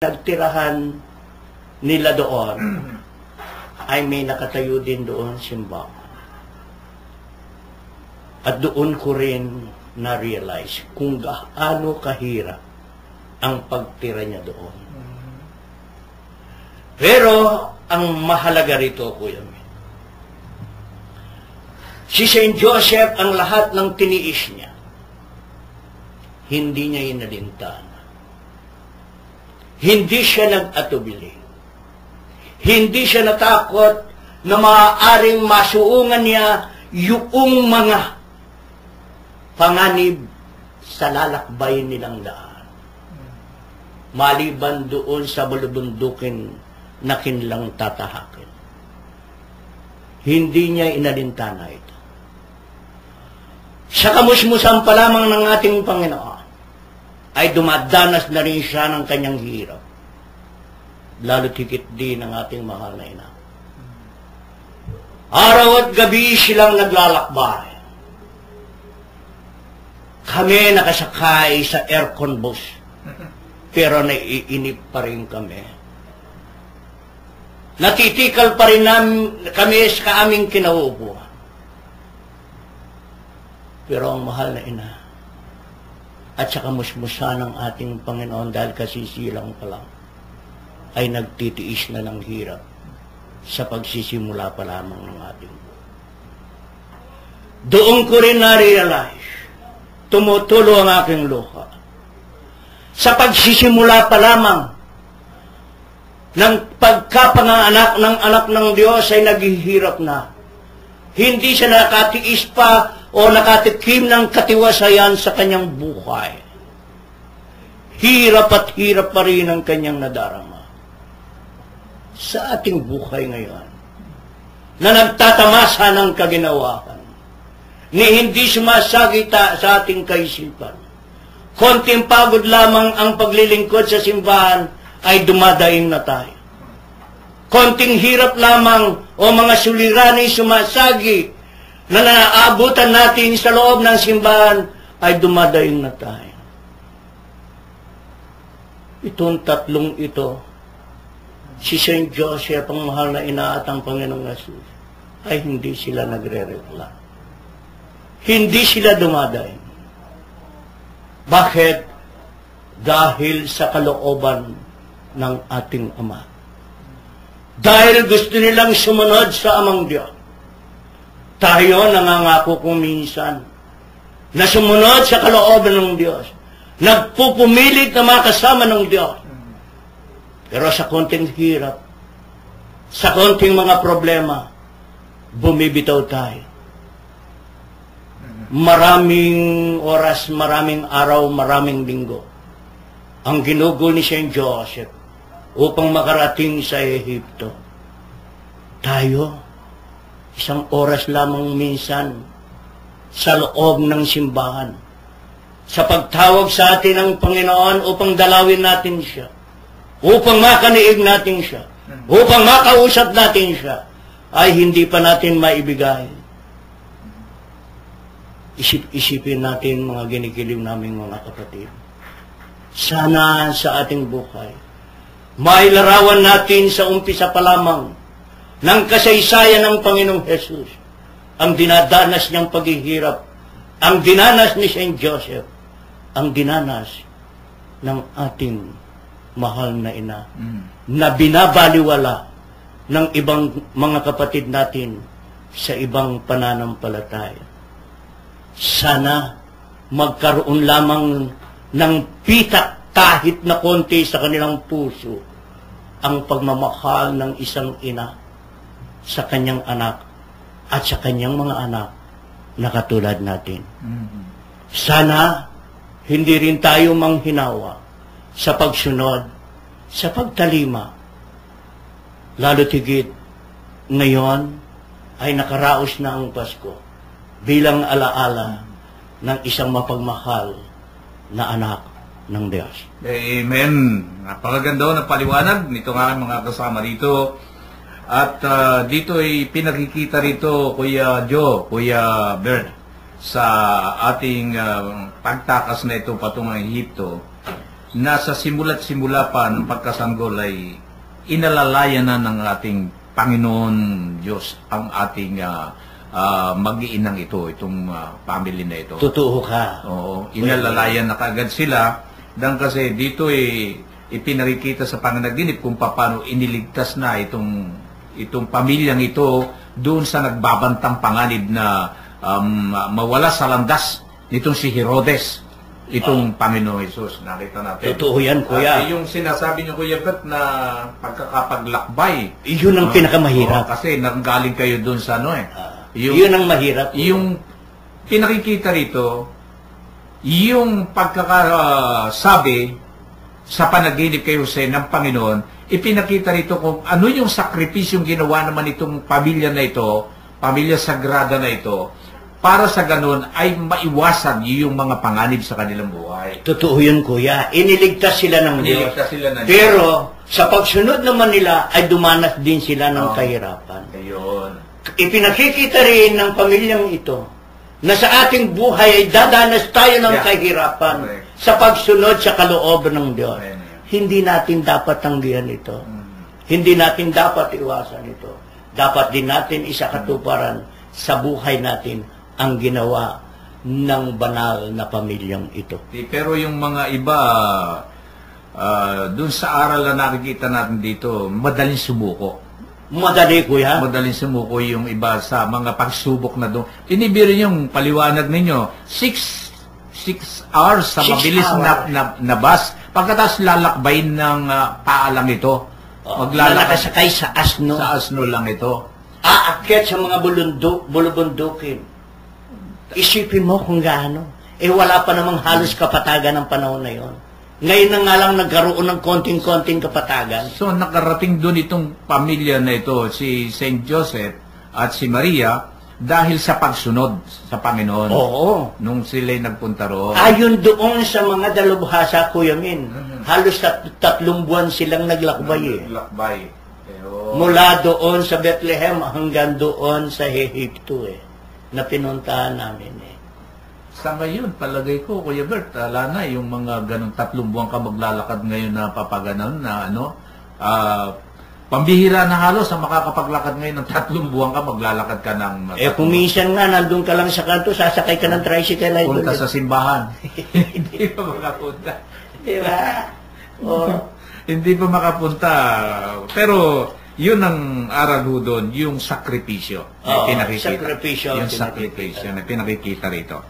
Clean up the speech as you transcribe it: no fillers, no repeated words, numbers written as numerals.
nagtirahan nila doon ay may nakatayo din doon simbahan. At doon ko rin na-realize kung gaano kahirap ang pagtira niya doon. Pero ang mahalaga rito, Kuya Min, si St. Joseph, ang lahat ng tiniis niya, hindi niya inalintana. Hindi siya nag-atubili. Hindi siya natakot na maaaring masuungan niya yung mga panganib sa lalakbay nilang daan. Maliban doon sa bulubundukin na kinilang tatahakin. Hindi niya inalintana ito. Sa kamusmusan pa lamang ng ating Panginoon, ay dumadanas na rin siya ng kanyang hirap. Lalo tikit din ng ating mahal na ina. Araw at gabi silang naglalakbay. Kami nakasakay sa aircon bus. Pero naiinip pa rin kami. Natitikal pa rin kami sa aming kinauupuan. Pero ang mahal na ina, at sa kamusmusa ng ating Panginoon dahil kasisilang pa lang, ay nagtitiis na ng hirap sa pagsisimula pa lamang ng ating buhay. Doon ko rin na-realize, tumutulo ang aking luha. Sa pagsisimula pa lamang ng pagkapanganak ng anak ng Diyos ay naghihirap na. Hindi siya nakatiis pa o nakatikim ng katiwasayan sa kanyang buhay. Hirap at hirap pa rin ang kanyang nadarama. Sa ating buhay ngayon, na nagtatamasa ng kaginawahan, ni hindi sumasagita sa ating kaisipan. Konting pagod lamang ang paglilingkod sa simbahan ay dumadaing na tayo. Konting hirap lamang o mga suliranin sumasagi na naaabutan natin sa loob ng simbahan ay dumadaing na tayo. Itong tatlong ito, si St. Joseph, ang mahal na ina at ang Panginoong Jesus, ay hindi sila nagre-reklamo. Hindi sila dumadaing. Bakit? Dahil sa kalooban ng ating Ama. Dahil gusto nilang sumunod sa Amang Diyos. Tayo nangangako kung minsan na sumunod sa kalooban ng Diyos. Nagpupumilit na makasama ng Diyos. Pero sa konting hirap, sa konting mga problema, bumibitaw tayo. Maraming oras, maraming araw, maraming linggo ang ginugol ni St. Joseph upang makarating sa Ehipto. Tayo, isang oras lamang minsan sa loob ng simbahan sa pagtawag sa atin ng Panginoon upang dalawin natin siya, upang makaniig natin siya, upang makausap natin siya, ay hindi pa natin maibigay. Isipin natin, mga ginikiling naming mga kapatid, sana sa ating buhay mailarawan natin sa umpisa pa lamang ng kasaysayan ng Panginoong Jesus ang dinadanas niyang paghihirap, ang dinanas ni St. Joseph, ang dinanas ng ating mahal na ina na binabaliwala ng ibang mga kapatid natin sa ibang pananampalataya. Sana magkaroon lamang ng pitak kahit na konti sa kanilang puso ang pagmamahal ng isang ina sa kanyang anak at sa kanyang mga anak na katulad natin. Sana hindi rin tayo manghinawa sa pagsunod, sa pagtalima. Lalo tigit, ngayon ay nakaraos na ang Pasko bilang alaala ng isang mapagmahal na anak ng Diyos. Amen. Napakaganda ng paliwanag nito nga mga kasama dito. At dito ay pinakikita rito, Kuya Joe, Kuya Bert, sa ating pagtakas na ito patungong Ehipto, na sa simula't simula pa ng pagkasanggol ay inalalayan na ng ating Panginoon Diyos ang ating mag-iinang ito, itong family na ito. Totoo ka. Oo, inalalayan na kaagad sila dahil kasi dito ipinakikita sa panganaginip kung paano iniligtas na itong pamilyang ito doon sa nagbabantang panganib na mawala sa landas nitong si Herodes, itong Panginoon Jesus. Nakita natin. Totoo yan, Kuya. Yung sinasabi niyo, Kuya Bert, na pagkakapaglakbay. Yun ang pinakamahirap. Kasi nanggaling kayo doon sa yun ang mahirap. Yung pinakikita rito, yung pagkakasabi sa panaginip kay Jose ng Panginoon, ipinakita rito kung ano yung sakripisyong ginawa naman itong pamilya na ito, pamilya sagrada na ito, para sa ganun ay maiwasan yung mga panganib sa kanilang buhay. Totoo yun, Kuya. Iniligtas sila ng Diyos. Pero sa pagsunod naman nila ay dumanas din sila ng kahirapan. Ayun. Ipinakikita rin ng pamilyang ito na sa ating buhay ay dadanas tayo ng kahirapan sa pagsunod sa kalooban ng Diyos. Hindi natin dapat tanggihan ito. Hindi natin dapat iwasan ito. Dapat din natin isakatuparan sa buhay natin ang ginawa ng banal na pamilyang ito. Pero yung mga iba, dun sa aral na nakikita natin dito, madaling sumuko. Madali, Kuya. Madaling sumuko yung iba sa mga pagsubok na doon. Inibiro yung paliwanag ninyo, 6 hours sa mabilis na bus. Pagkatapos lalakbayin ng paalang ito. Maglalakasakay sa asno. Sa asno lang ito. Aakyat sa mga bulubundukin. Isipin mo kung gaano. Wala pa namang halos kapatagan ng panahon na yon. Ngayon na nga lang nagkaroon ng konting-konting kapatagan. So nakarating doon itong pamilya na ito, si Saint Joseph at si Maria, dahil sa pagsunod sa Panginoon. Oo. Nung sila'y nagpunta roon. Ayon doon sa mga dalubhasa, Kuya Min, halos 3 buwan silang naglakbay. Naglakbay. Mula doon sa Bethlehem hanggang doon sa Ehipto na pinuntahan namin Sa ngayon, palagay ko, Kuya Bert, na yung mga ganong 3 buwan ka maglalakad ngayon na papaganon na pambihira na halos ang makakapaglakad ngayon ng 3 buwan ka, maglalakad ka ng... kung minsan nga, nandun ka lang sa kanto, sasakay ka ng tricycle ay punta sa simbahan. Hindi pa makapunta. Di ba? Hindi pa makapunta. Pero, yun ang aral ho doon, yung sakripisyo. Sakripisyo. Yung sakripisyo na pinakikita rito.